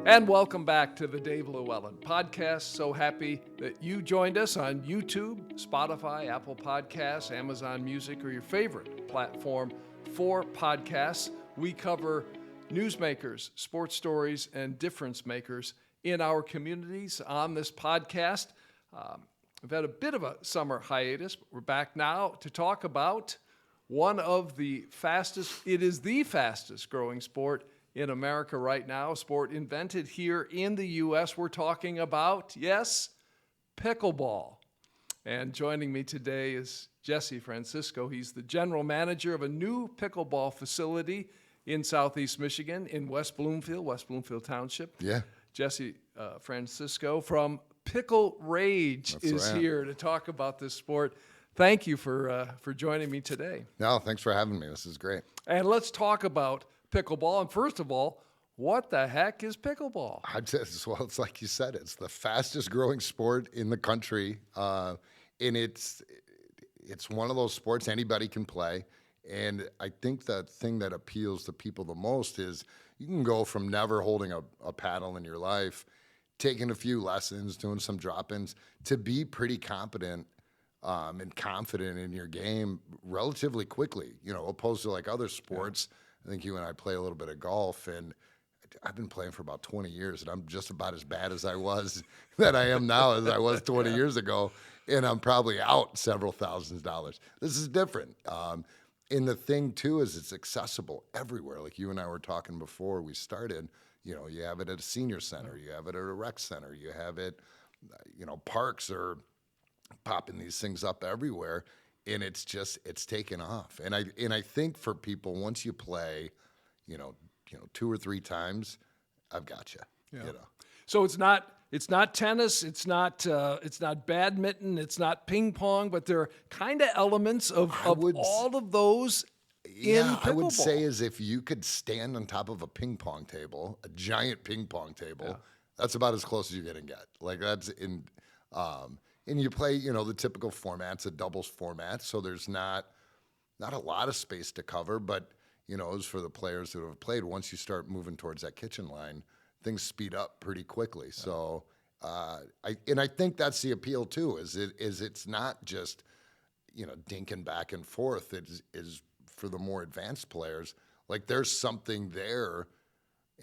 And welcome back to the Dave LewAllen Podcast. So happy that you joined us on YouTube, Spotify, Apple Podcasts, Amazon Music, or your favorite platform for podcasts. We cover newsmakers, sports stories, and difference makers in our communities on this podcast. We've had a bit of a summer hiatus, but we're back now to talk about one of the fastest, it is the fastest growing sport in America right now, a sport invented here in the U.S. We're talking about, yes, pickleball. And joining me today is Jesse Francisco. He's the general manager of a new pickleball facility in Southeast Michigan in West Bloomfield Township. Yeah. Jesse Francisco from PickleRage is here to talk about this sport. Thank you for joining me today. No, thanks for having me. This is great. And let's talk about pickleball. And first of all, what the heck is pickleball? Well, it's like you said, it's the fastest growing sport in the country. And it's one of those sports anybody can play. And I think the thing that appeals to people the most is you can go from never holding a paddle in your life, taking a few lessons, doing some drop-ins, to be pretty competent and confident in your game relatively quickly, opposed to like other sports. Yeah. I think you and I play a little bit of golf, and I've been playing for about 20 years, and I'm just about as bad as I was that I am now as I was 20 years ago, and I'm probably out several $1,000s. This is different. And the thing, too, is it's accessible everywhere. Like you and I were talking before we started, you have it at a senior center, you have it at a rec center, you have it, parks are popping these things up everywhere. And it's taken off. And I think for people, once you play, 2 or 3 times, I've got you. Yeah. So it's not tennis, it's not badminton, it's not ping pong, but there are kind of elements of all of those in pickleball. I would say is if you could stand on top of a ping pong table, a giant ping pong table, that's about as close as you're gonna get. Like that's in. And you play, the typical format's a doubles format, so there's not a lot of space to cover. But, as for the players who have played, once you start moving towards that kitchen line, things speed up pretty quickly. So, I think that's the appeal too. Is it's not just, dinking back and forth. It is for the more advanced players. Like there's something there,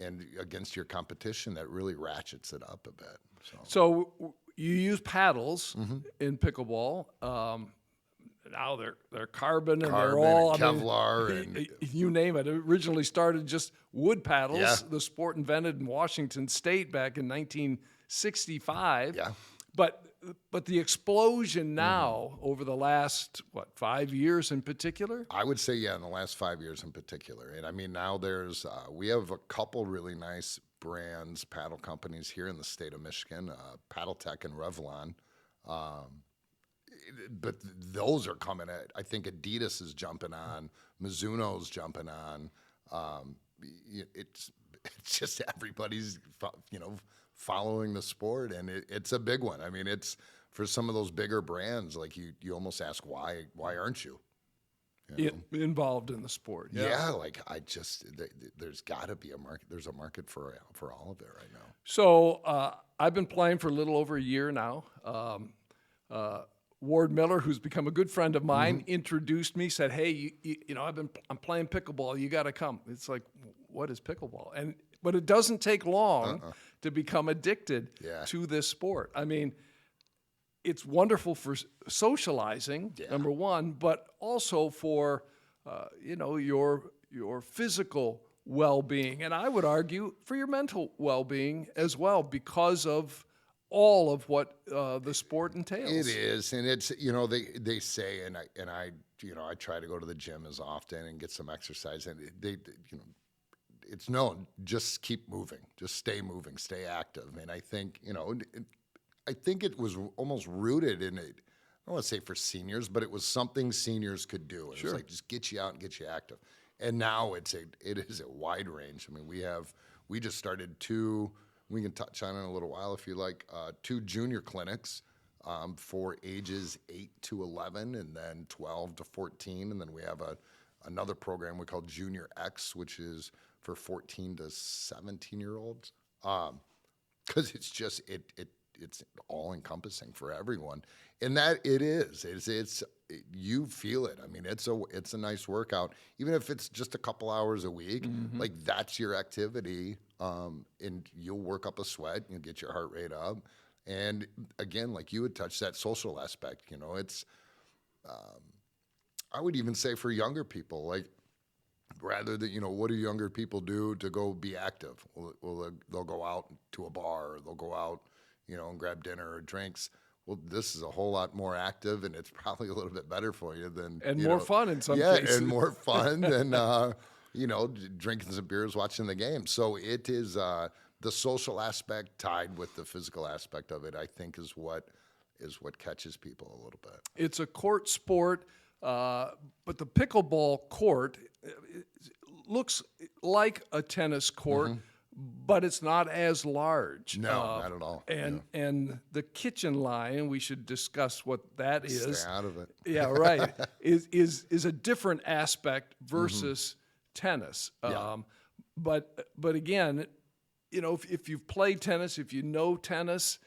and against your competition that really ratchets it up a bit. So you use paddles in pickleball. Now they're carbon and they're all Kevlar and you name it. It originally started just wood paddles. Yeah. The sport invented in Washington State back in 1965. Yeah. But the explosion now over the last 5 years in particular? I would say in the last 5 years in particular. And I mean now there's we have a couple really nice brands, paddle companies here in the state of Michigan, Paddle Tech and Revlon. But those are coming at, I think Adidas is jumping on, Mizuno's jumping on. It's just everybody's, following the sport, and it's a big one. I mean, it's for some of those bigger brands, like you almost ask, why aren't you? Involved in the sport. Yeah, there's got to be a market. There's a market for all of it right now. So I've been playing for a little over a year now. Ward Miller, who's become a good friend of mine, introduced me. Said, "Hey, I'm playing pickleball. You got to come." It's like, what is pickleball? But it doesn't take long to become addicted to this sport. I mean, it's wonderful for socializing, number one, but also for, your physical well-being. And I would argue for your mental well-being as well because of all of what the sport entails. It is. And it's, they say, and I try to go to the gym as often and get some exercise. And it's known, just keep moving, just stay moving, stay active. And I think, I think it was almost rooted in it. I don't want to say for seniors, but it was something seniors could do. It was like just get you out and get you active. And now it is a wide range. I mean, we just started 2. We can touch on it in a little while if you like. 2 junior clinics for ages 8 to 11, and then 12 to 14, and then we have another program we call Junior X, which is for 14 to 17-year-olds. because it's just it's all encompassing for everyone, and that it is. You feel it. I mean, it's a nice workout, even if it's just a couple hours a week. Like that's your activity, and you'll work up a sweat, you'll get your heart rate up, and again, like you had touched that social aspect. It's I would even say for younger people, like rather than what do younger people do to go be active? Well, they'll go out to a bar, or they'll go out, and grab dinner or drinks. Well, this is a whole lot more active, and it's probably a little bit better for you than more fun in some cases. Yeah, and more fun than drinking some beers, watching the game. So it is the social aspect tied with the physical aspect of it. I think is what catches people a little bit. It's a court sport, but the pickleball court looks like a tennis court. But it's not as large. No, not at all. And the kitchen line, we should discuss what that is. Stay out of it. Yeah, right. is a different aspect versus tennis. Yeah. But again, if you've played tennis, if you know tennis,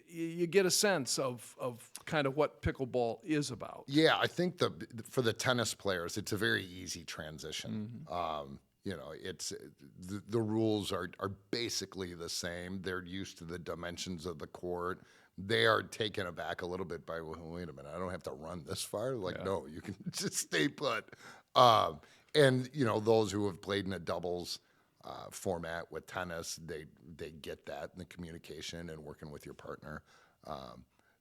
you get a sense of kind of what pickleball is about. Yeah, I think for the tennis players, it's a very easy transition. It's the rules are basically the same. They're used to the dimensions of the court. They are taken aback a little bit by, well, wait a minute, I don't have to run this far. Like, no, you can just stay put. And those who have played in a doubles format with tennis, they get that and the communication and working with your partner.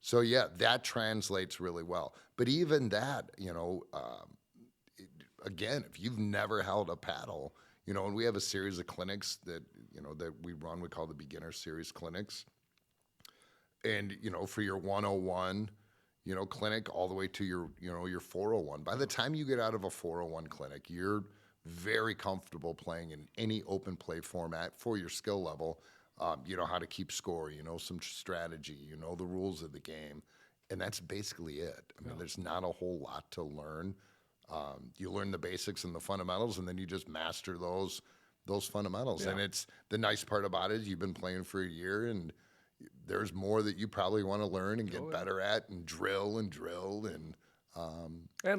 So yeah, that translates really well. But even that, again, if you've never held a paddle, and we have a series of clinics that we run, we call the beginner series clinics. And, for your 101, clinic all the way to your 401. By the time you get out of a 401 clinic, you're very comfortable playing in any open play format for your skill level. You know how to keep score, some strategy, the rules of the game. And that's basically it. I mean, there's not a whole lot to learn. You learn the basics and the fundamentals, and then you just master those fundamentals. Yeah. And it's the nice part about it is you've been playing for a year, and there's more that you probably want to learn and get better at, and drill. And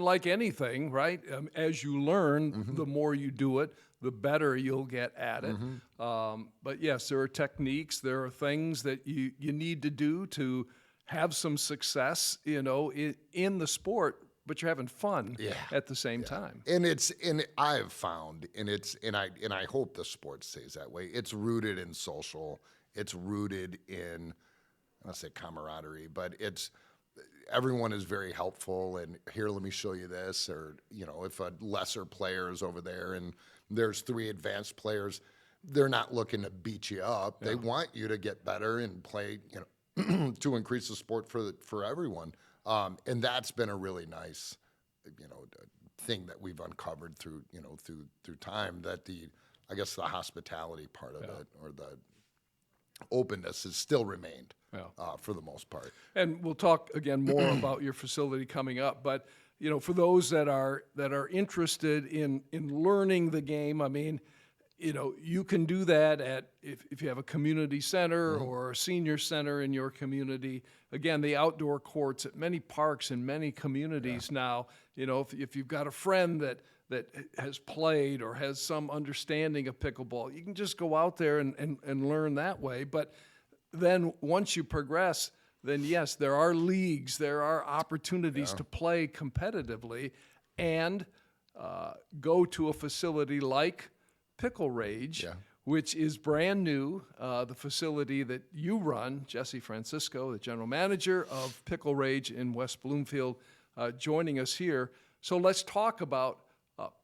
like anything, right? As you learn, the more you do it, the better you'll get at it. But yes, there are techniques, there are things that you need to do to have some success, in the sport. But you're having fun at the same time. And I've found, and I hope the sport stays that way. It's rooted in social. It's rooted in, I don't say camaraderie, but everyone is very helpful. And here, let me show you this. Or if a lesser player is over there and there's 3 advanced players, they're not looking to beat you up. Yeah. They want you to get better and play, to increase the sport for everyone. And that's been a really nice, thing that we've uncovered through time, that the hospitality part of it, or the openness, has still remained for the most part. And we'll talk again more about your facility coming up. But for those that are interested in learning the game, I mean, you can do that if you have a community center or a senior center in your community. Again, the outdoor courts at many parks in many communities now, if you've got a friend that has played or has some understanding of pickleball, you can just go out there and learn that way. But then once you progress, then yes, there are leagues, there are opportunities to play competitively, and go to a facility like PickleRage, which is brand new. The facility that you run, Jesse Francisco, the general manager of PickleRage in West Bloomfield, joining us here. So let's talk about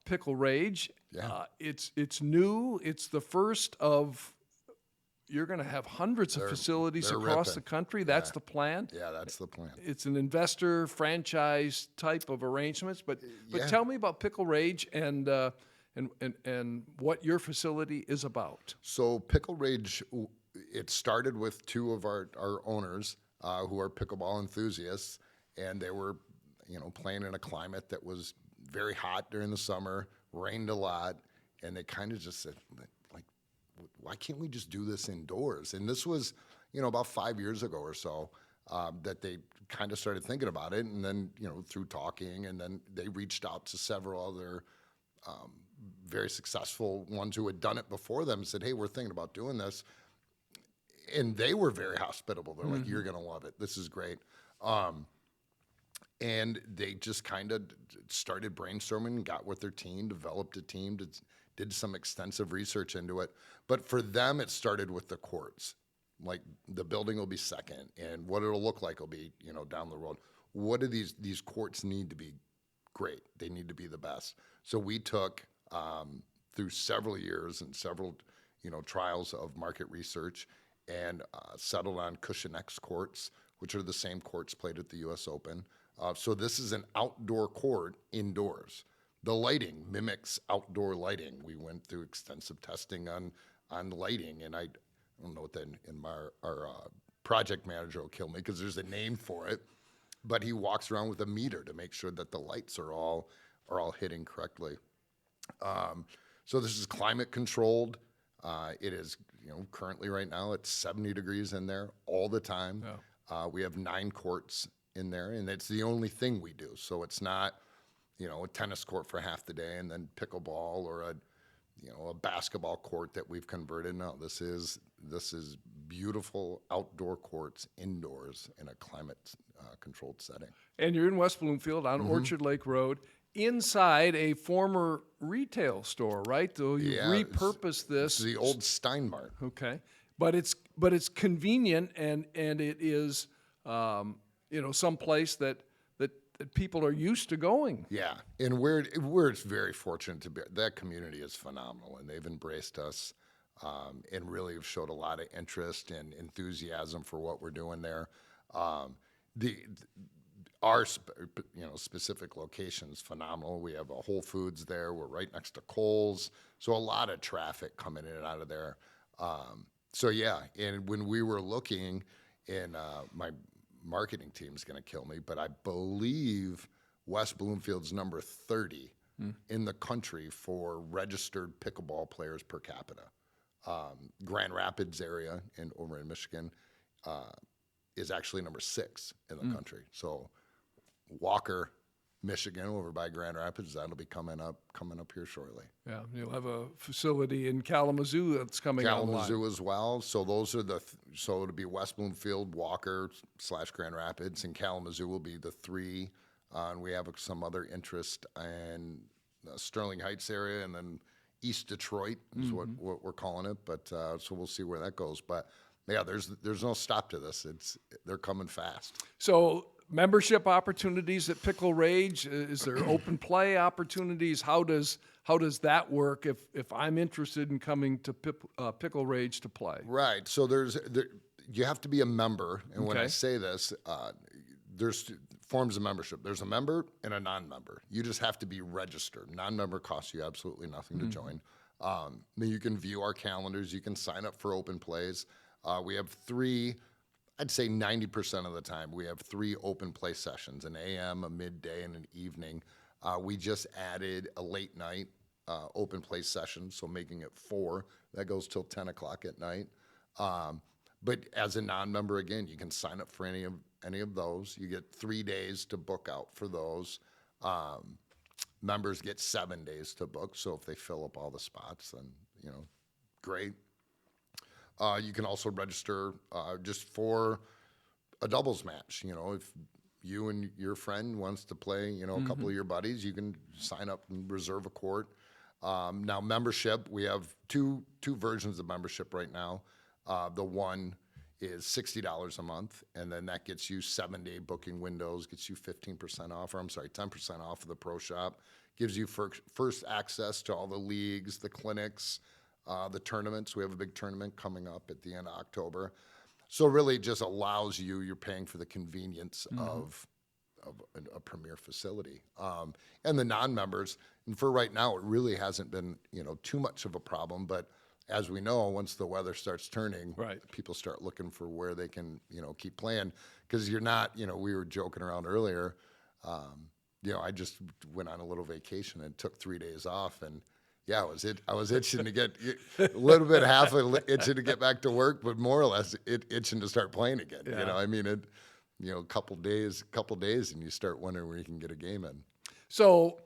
PickleRage. Yeah. It's new. It's the first of. You're going to have hundreds of facilities across the country. That's the plan. Yeah, that's the plan. It's an investor franchise type of arrangements. But tell me about PickleRage and what your facility is about. So PickleRage, it started with 2 of our owners who are pickleball enthusiasts, and they were, playing in a climate that was very hot during the summer, rained a lot, and they kind of just said, like, why can't we just do this indoors? And this was, about 5 years ago or so that they kind of started thinking about it. And then, through talking, and then they reached out to several other very successful ones who had done it before them and said, hey, we're thinking about doing this. And they were very hospitable. They're like, you're going to love it. This is great. And they just kind of started brainstorming, got with their team, developed a team, did some extensive research into it. But for them, it started with the courts. Like, the building will be second, and what it'll look like will be, down the road. What do these courts need to be great? They need to be the best. So we took, through several years and several, trials of market research, and settled on Cushion X courts, which are the same courts played at the U.S. Open. So this is an outdoor court indoors. The lighting mimics outdoor lighting. We went through extensive testing on lighting, and I don't know what our project manager will kill me because there's a name for it, but he walks around with a meter to make sure that the lights are all hitting correctly. So this is climate controlled. It is, currently right now it's 70 degrees in there all the time. Oh. We have 9 courts in there, and it's the only thing we do. So it's not, a tennis court for half the day and then pickleball or a basketball court that we've converted. No, this is beautiful outdoor courts indoors in a climate controlled setting. And you're in West Bloomfield on Orchard Lake Road, inside a former retail store, right? So you repurposed this. It's the old Steinmart. Okay, but it's convenient, and it is someplace that people are used to going. Yeah, and we're very fortunate to be. That community is phenomenal, and they've embraced us, and really have showed a lot of interest and enthusiasm for what we're doing there. Our specific location is phenomenal. We have a Whole Foods there. We're right next to Kohl's, so a lot of traffic coming in and out of there. So yeah, and when we were looking, and my marketing team's going to kill me, but I believe West Bloomfield's number 30 in the country for registered pickleball players per capita. Grand Rapids area over in Michigan is actually number 6 in the country. So Walker, Michigan, over by Grand Rapids, that'll be coming up here shortly. Yeah, you'll have a facility in Kalamazoo that's coming online. Kalamazoo as well. So those are so it'll be West Bloomfield, Walker / Grand Rapids, and Kalamazoo will be the 3. And we have some other interest in Sterling Heights area, and then East Detroit is what we're calling it. But so we'll see where that goes. But yeah, there's no stop to this. They're coming fast. So membership opportunities at PickleRage, is there open play opportunities? How does that work if I'm interested in coming to PickleRage to play? Right. So you have to be a member, and when I say this, there's forms of membership. There's a member and a non-member. You just have to be registered. Non-member costs you absolutely nothing to join. Then you can view our calendars. You can sign up for open plays. We have 3. I'd say 90% of the time, we have 3 open play sessions, an AM, a midday, and an evening. We just added a late night open play session, so making it 4. That goes till 10 o'clock at night. But as a non-member, again, you can sign up for any of those. You get 3 days to book out for those. Members get 7 days to book, so if they fill up all the spots, then, great. You can also register just for a doubles match. If you and your friend wants to play, a couple of your buddies, you can sign up and reserve a court. Now, membership, we have two versions of membership right now. The one is $60 a month, and then that gets you 7-day booking windows, gets you 10% off of the pro shop, gives you first access to all the leagues, the clinics, the tournaments. We have a big tournament coming up at the end of October. So really just allows you're paying for the convenience of a premier facility. And the non-members, and for right now, it really hasn't been, too much of a problem. But as we know, once the weather starts turning, people start looking for where they can, keep playing. Because you're not, we were joking around earlier. I just went on a little vacation and took 3 days off, and yeah, I was itching to get a little bit itching to get back to work, but more or less itching to start playing again. Yeah. You know, I mean, a couple days, and you start wondering where you can get a game in. So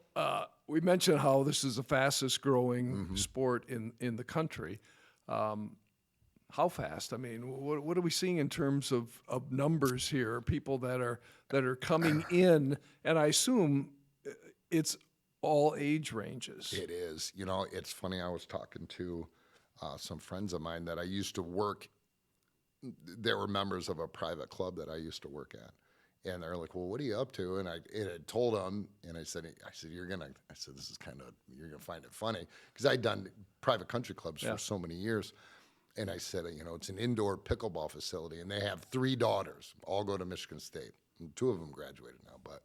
we mentioned how this is the fastest growing sport in the country. How fast? I mean, what are we seeing in terms of numbers here? People that are coming in, and I assume it's all age ranges. It is. You know, it's funny. I was talking to some friends of mine that I used to work. They were members of a private club that I used to work at. And they're like, well, what are you up to? And I told them, and I said, you're going to find it funny. Because I'd done private country clubs for so many years. And I said, it's an indoor pickleball facility. And they have 3 daughters, all go to Michigan State. And 2 of them graduated now. But,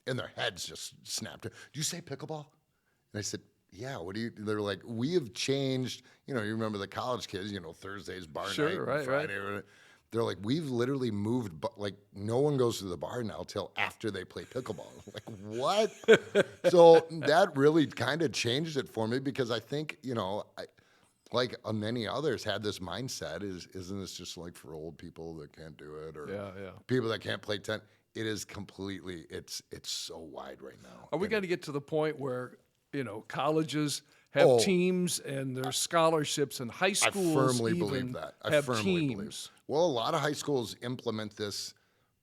and their heads just snapped. Do you say pickleball? And I said, yeah, what do you, they're like, we have changed, you remember the college kids, Thursdays, bar night, right, Friday. Right. They're like, we've literally moved, but like no one goes to the bar now till after they play pickleball. Like, what? So that really kind of changed it for me because I think, like many others had this mindset isn't this just like for old people that can't do it or people that can't play tennis? It is completely, it's so wide right now. Are we going to get to the point where, colleges have teams and there's scholarships and high schools I firmly believe that. I firmly believe. Well, a lot of high schools implement this.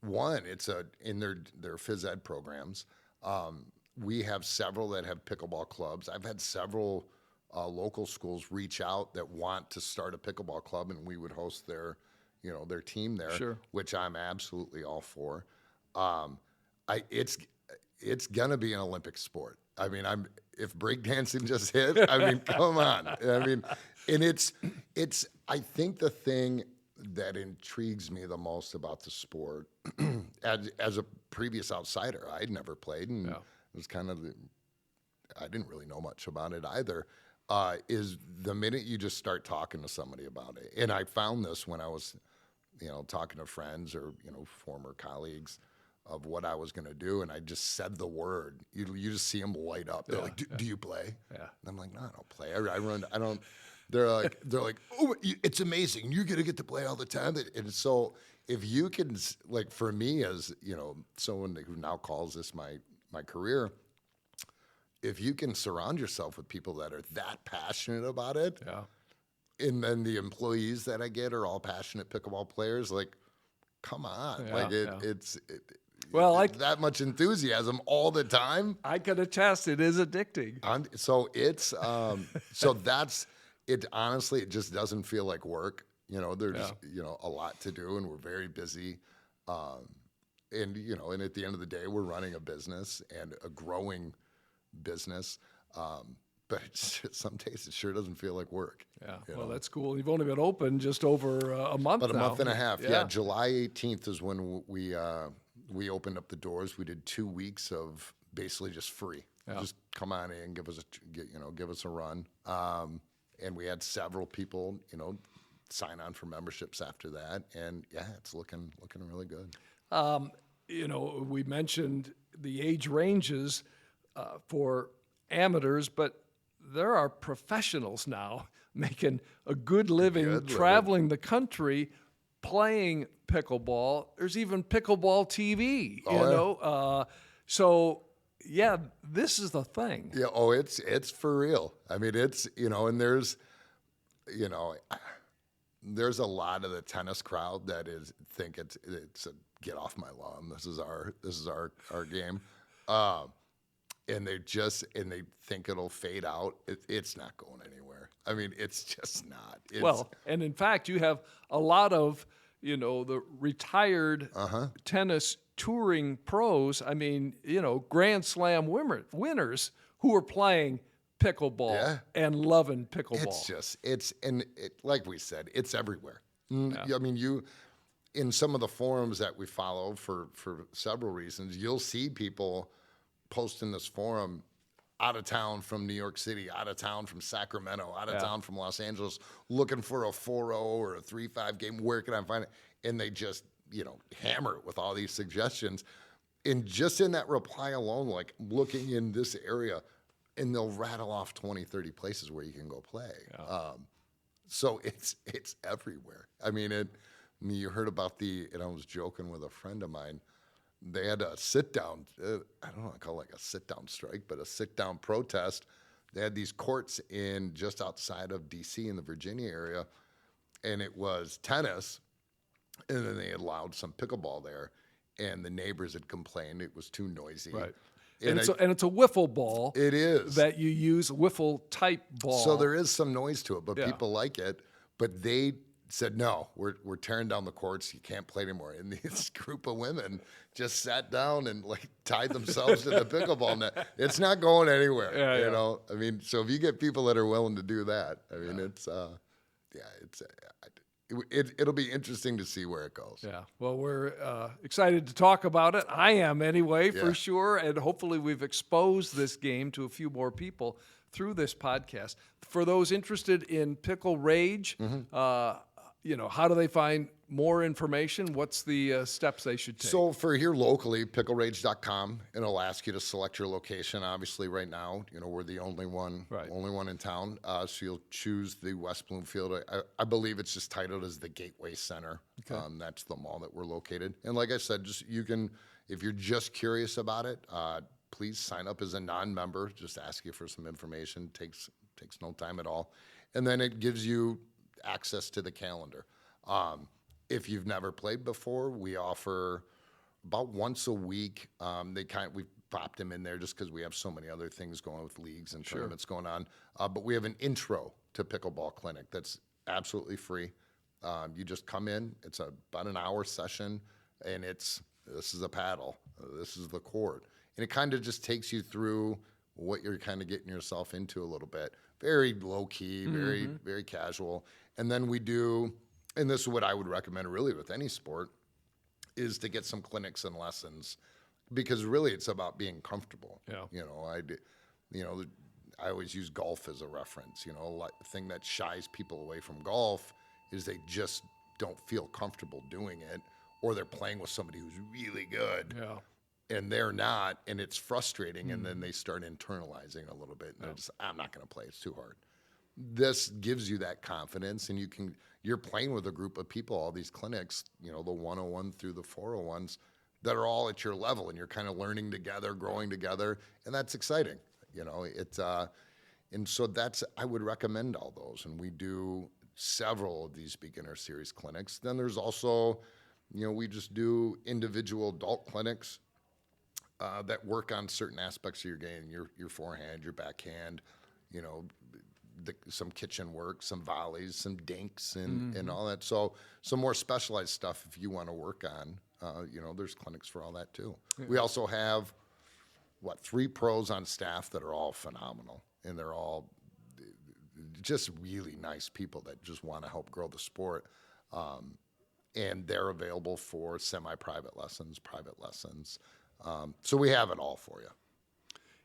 It's in their phys ed programs. We have several that have pickleball clubs. I've had several local schools reach out that want to start a pickleball club, and we would host their team there, which I'm absolutely all for. It's gonna be an Olympic sport. I mean, if breakdancing just hit, I mean, come on. I mean, and it's. I think the thing that intrigues me the most about the sport, as a previous outsider, I'd never played, and it was kind of I didn't really know much about it either. Is the minute you just start talking to somebody about it, and I found this when I was, talking to friends or former colleagues of what I was going to do, and I just said the word. You just see them light up. They're like, do you play? Yeah. And I'm like, no, I don't play. I run. I don't. They're like, oh, it's amazing. You're going to get to play all the time. And so if you can, like for me as, someone who now calls this my career, if you can surround yourself with people that are that passionate about it, and then the employees that I get are all passionate pickleball players, like, come on. It's that much enthusiasm all the time. I can attest it is addicting. So it's so that's it. Honestly, it just doesn't feel like work. There's a lot to do, and we're very busy. And at the end of the day, we're running a business and a growing business. But some days it sure doesn't feel like work. Yeah, well, that's cool. You've only been open just over a month now. About a month and a half. Yeah, July 18th is when we opened up the doors. We did 2 weeks of basically just free. Just come on in, give us a run. And we had several people, sign on for memberships after that. And it's looking really good. We mentioned the age ranges for amateurs, but there are professionals now making a good living, traveling the country, playing pickleball. There's even pickleball TV, So, this is the thing. Yeah. It's for real. I mean, it's, and there's a lot of the tennis crowd that think it's a get off my lawn. This is our game. And they think it'll fade out. It's not going anywhere. I mean, it's just not. And in fact, you have a lot of, the retired tennis touring pros. I mean, Grand Slam winners who are playing pickleball and loving pickleball. It's like we said, it's everywhere. I mean, in some of the forums that we follow for several reasons, you'll see people posting this forum out of town from New York City, out of town from Sacramento, out of town from Los Angeles, looking for a 4-0 or a 3-5 game. Where can I find it? And they just, hammer it with all these suggestions. And just in that reply alone, like looking in this area, and they'll rattle off 20, 30 places where you can go play. Yeah. So it's everywhere. I mean, you heard about and I was joking with a friend of mine. They had a sit-down, I don't know, I call it like a sit-down strike, but a sit-down protest. They had these courts just outside of D.C. in the Virginia area, and it was tennis, and then they allowed some pickleball there, and the neighbors had complained it was too noisy. Right. And it's a wiffle ball. It is. That you use, wiffle-type ball. So there is some noise to it, but Yeah. people like it. But they said, no, we're tearing down the courts. You can't play anymore. And this group of women just sat down and like tied themselves to the pickleball net. It's not going anywhere. Yeah, you know, I mean, so if you get people that are willing to do that, I mean, it'll be interesting to see where it goes. Yeah. Well, we're excited to talk about it. I am anyway, for Yeah. sure. And hopefully we've exposed this game to a few more people through this podcast. For those interested in PickleRage, how do they find more information? What's the steps they should take? So for here locally, PickleRage.com, and it'll ask you to select your location. Obviously, right now, we're the only one in town. So you'll choose the West Bloomfield. I believe it's just titled as the Gateway Center. Okay. That's the mall that we're located. And like I said, if you're just curious about it, please sign up as a non-member. Just ask you for some information. Takes no time at all, and then it gives you access to the calendar. If you've never played before, we offer about once a week. We popped them in there just because we have so many other things going with leagues and tournaments going on. But we have an intro to pickleball clinic that's absolutely free. You just come in. It's about an hour session, and this is a paddle, this is the court, and it kind of just takes you through what you're kind of getting yourself into a little bit. Very low key, very very casual. And then we do, and this is what I would recommend really with any sport, is to get some clinics and lessons, because really it's about being comfortable. Yeah. I always use golf as a reference. The thing that shies people away from golf is they just don't feel comfortable doing it, or they're playing with somebody who's really good. Yeah. And they're not, and it's frustrating, and then they start internalizing a little bit, and they're just, I'm not going to play, it's too hard. This gives you that confidence, and you're playing with a group of people, all these clinics, the 101 through the 401s, that are all at your level, and you're kind of learning together, growing together, and that's exciting. And so I would recommend all those, and we do several of these beginner series clinics. Then there's also, we just do individual adult clinics that work on certain aspects of your game, your forehand, your backhand, some kitchen work, some volleys, some dinks, and all that. So some more specialized stuff if you want to work on, there's clinics for all that too. Yeah. We also have, 3 pros on staff that are all phenomenal, and they're all just really nice people that just want to help grow the sport. And they're available for semi-private lessons, private lessons. So we have it all for you.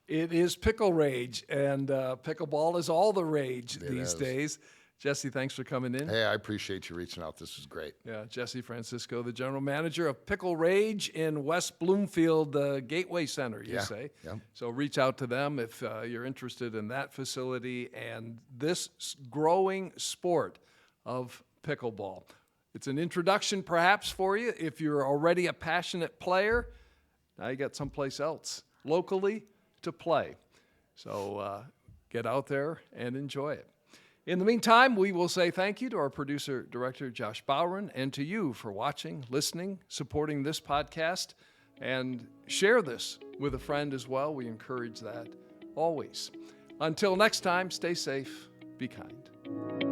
It is PickleRage, and pickleball is all the rage these days. Jesse, thanks for coming in. Hey, I appreciate you reaching out. This was great. Yeah, Jesse Francisco, the general manager of PickleRage in West Bloomfield, the Gateway Center, you say. Yeah. So reach out to them if you're interested in that facility and this growing sport of pickleball. It's an introduction perhaps for you if you're already a passionate player. Now you got someplace else locally to play. So get out there and enjoy it. In the meantime, we will say thank you to our producer, director, Josh Bowron, and to you for watching, listening, supporting this podcast, and share this with a friend as well. We encourage that always. Until next time, stay safe, be kind.